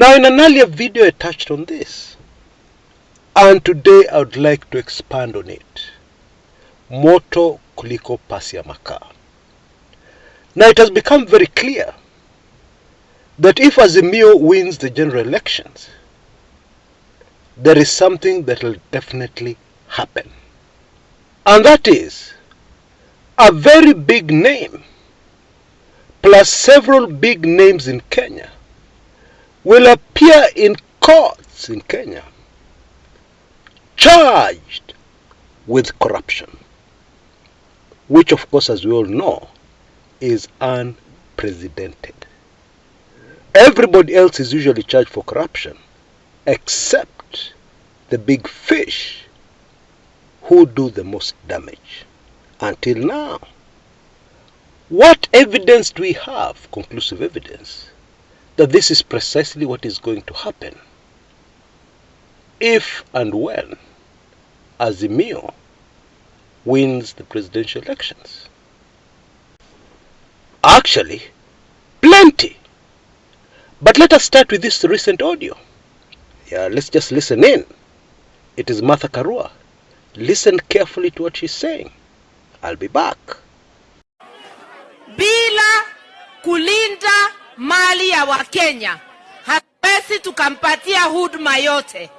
Now, in an earlier video I touched on this, and today I would like to expand on it. Moto kuliko pasi ya makaa. Now, it has become very clear that if Azimio wins the general elections, there is something that will definitely happen. And that is, a very big name, plus several big names in Kenya, will appear in courts in Kenya, charged with corruption, which of course, as we all know, is unprecedented. Everybody else is usually charged for corruption, except the big fish who do the most damage. Until now, what evidence do we have, conclusive evidence, that this is precisely what is going to happen if and when Azimio wins the presidential elections? Actually, plenty. But let us start with this recent audio. Let's just listen in. It is Martha Karua. Listen carefully to what she's saying. I'll be back. Bila kulinda mali ya Wakenya, hatuwezi tukampatia huduma yote.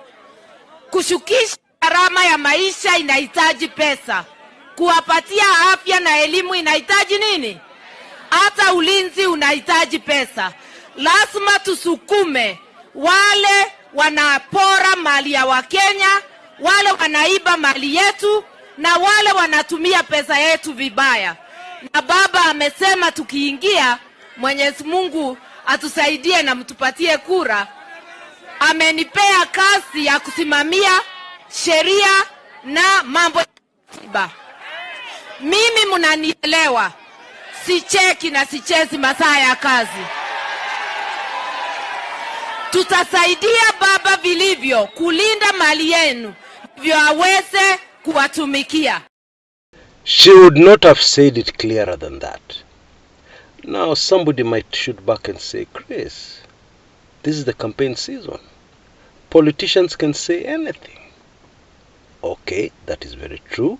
Kushukisha gharama ya maisha inahitaji pesa. Kuwapatia afya na elimu inahitaji nini? Hata ulinzi unahitaji pesa. Lazima tusukume wale wanapora mali ya Wakenya, wale wanaiba mali yetu, na wale wanatumia pesa yetu vibaya. Na baba amesema tukiingia, Mwenyezi Mungu atusaidie na mtupatie kura. Amenipea kazi ya kusimamia sheria na mambo ya katiba. Mimi mnanielewa. Sicheki na sichezi masaa ya kazi. Tutasaidia baba vilivyo kulinda mali yenu, ndivyo aweze kuwatumikia. She would not have said it clearer than that. Now somebody might shoot back and say, Chris, this is the campaign season. Politicians can say anything. Okay, that is very true.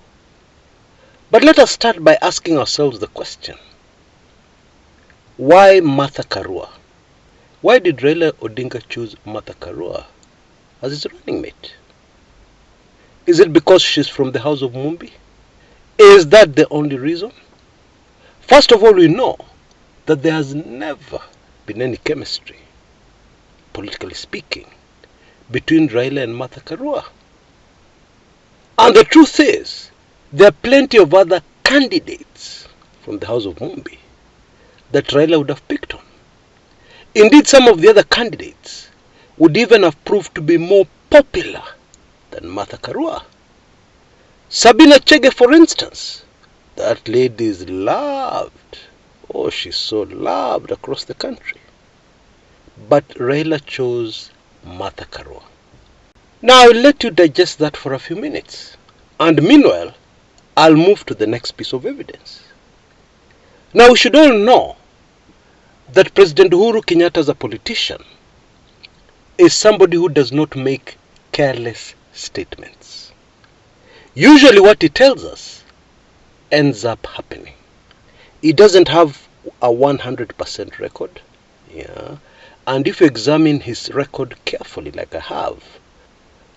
But let us start by asking ourselves the question. Why Martha Karua? Why did Raila Odinga choose Martha Karua as his running mate? Is it because she's from the house of Mumbi? Is that the only reason? First of all, we know that there has never been any chemistry, politically speaking, between Raila and Martha Karua. And the truth is, there are plenty of other candidates from the house of Mumbi that Raila would have picked on. Indeed, some of the other candidates would even have proved to be more popular than Martha Karua. Sabina Chege, for instance, that lady is loved. Oh, she's so loved across the country. But Raila chose Martha Karua. Now, I'll let you digest that for a few minutes. And meanwhile, I'll move to the next piece of evidence. Now, we should all know that President Uhuru Kenyatta, as a politician, is somebody who does not make careless statements. Usually what he tells us ends up happening. He doesn't have a 100% record. And if you examine his record carefully, like I have,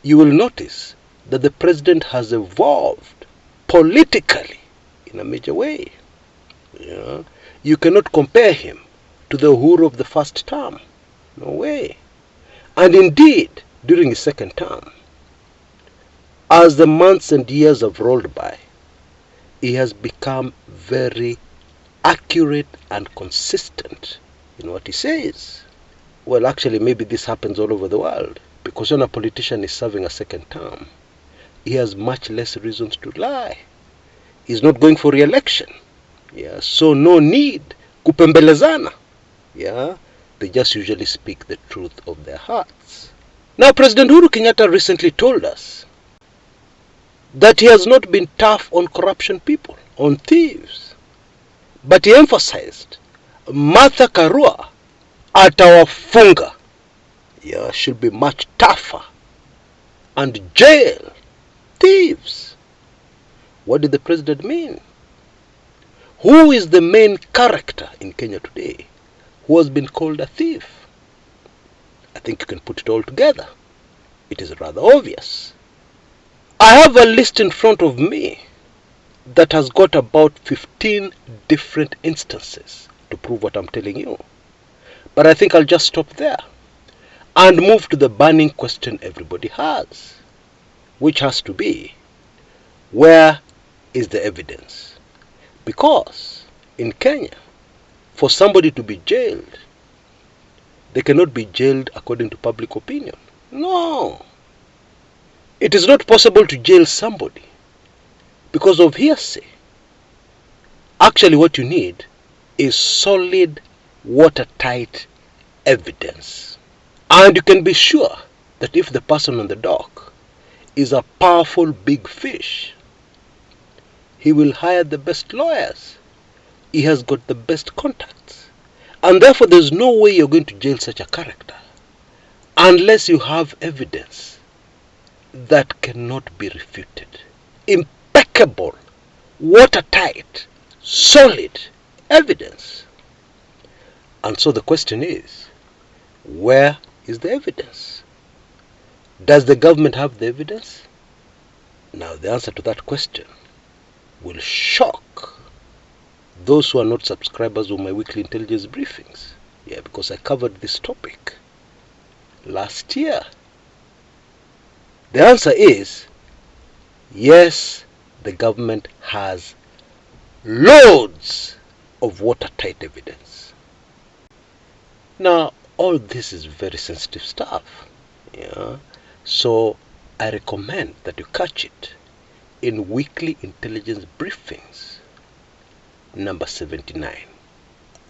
you will notice that the president has evolved politically in a major way. You cannot compare him to the Uhuru of the first term. No way. And indeed, during his second term, as the months and years have rolled by, he has become very accurate and consistent what he says. Well, actually, maybe this happens all over the world, because when a politician is serving a second term, he has much less reasons to lie. He's not going for re-election. Yeah, so no need kupembelezana. Yeah, they just usually speak the truth of their hearts. Now, President Uhuru Kenyatta recently told us that he has not been tough on corruption people, on thieves. But he emphasized Martha Karua atawafunga. Yeah, should be much tougher. And jail thieves. What did the president mean? Who is the main character in Kenya today who has been called a thief? I think you can put it all together. It is rather obvious. I have a list in front of me that has got about 15 different instances to prove what I'm telling you. But I think I'll just stop there and move to the burning question everybody has, which has to be, where is the evidence? Because in Kenya, for somebody to be jailed, they cannot be jailed according to public opinion. No. It is not possible to jail somebody because of hearsay. Actually, what you need is solid, watertight evidence. And you can be sure that if the person on the dock is a powerful big fish, he will hire the best lawyers. He has got the best contacts. And therefore, there's no way you're going to jail such a character unless you have evidence that cannot be refuted. Impeccable, watertight, solid evidence. And so the question is, where is the evidence? Does the government have the evidence? Now, the answer to that question will shock those who are not subscribers of my weekly intelligence briefings. Yeah, because I covered this topic last year. The answer is, yes, the government has loads of watertight evidence. Now, all this is very sensitive stuff. Yeah, so I recommend that you catch it in Weekly Intelligence Briefings number 79.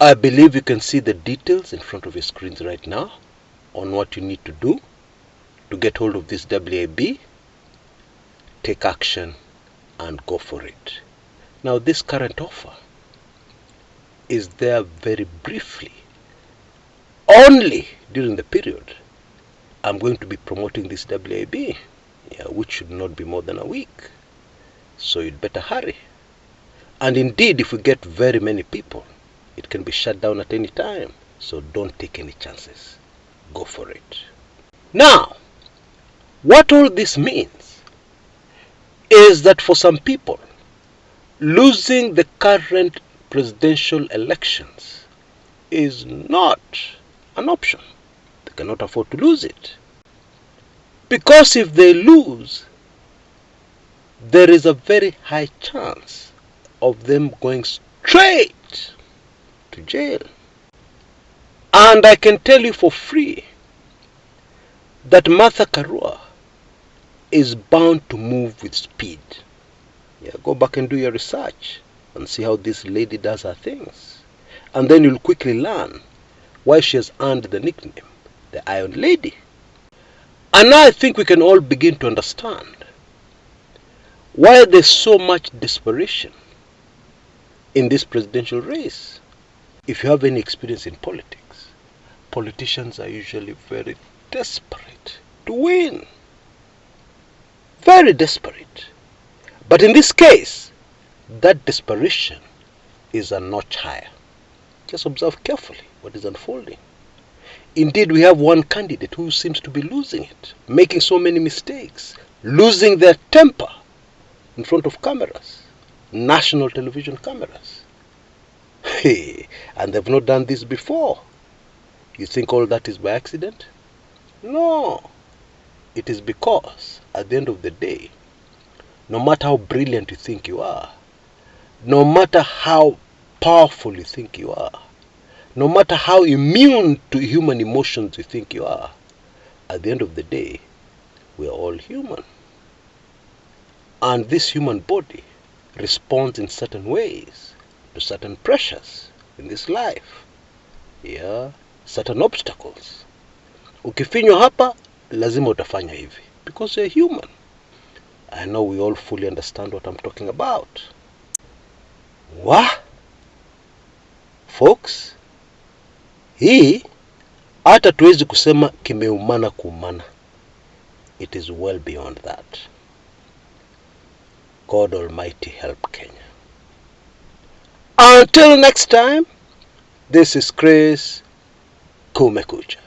I believe you can see the details in front of your screens right now on what you need to do to get hold of this WIB, take action and go for it. Now, this current offer is there very briefly, only during the period I'm going to be promoting this WIB, yeah, which should not be more than a week. So you'd better hurry. And indeed, if we get very many people, it can be shut down at any time. So don't take any chances. Go for it. Now, what all this means is that for some people, losing the current presidential elections is not an option. They cannot afford to lose it. Because if they lose, there is a very high chance of them going straight to jail. And I can tell you for free that Martha Karua is bound to move with speed. Yeah, go back and do your research and see how this lady does her things. And then you'll quickly learn why she has earned the nickname, the Iron Lady. And now I think we can all begin to understand why there's so much desperation in this presidential race. If you have any experience in politics, politicians are usually very desperate to win. Very desperate. But in this case, that desperation is a notch higher. Just observe carefully what is unfolding. Indeed, we have one candidate who seems to be losing it, making so many mistakes, losing their temper in front of cameras, national television cameras. Hey, and they've not done this before. You think all that is by accident? No. It is because, at the end of the day, no matter how brilliant you think you are, no matter how powerful you think you are, No matter how immune to human emotions you think you are, at the end of the day, we are all human. And this human body responds in certain ways to certain pressures in this life. Yeah, certain obstacles. Ukifinywa hapa, lazima utafanya hivi. Because you're human. I know we all fully understand what I'm talking about. Folks, hii hata tuwezi kusema kimeumana kuumana. It is well beyond that. God Almighty help Kenya. Until next time, this is Kshs. Kumekucha.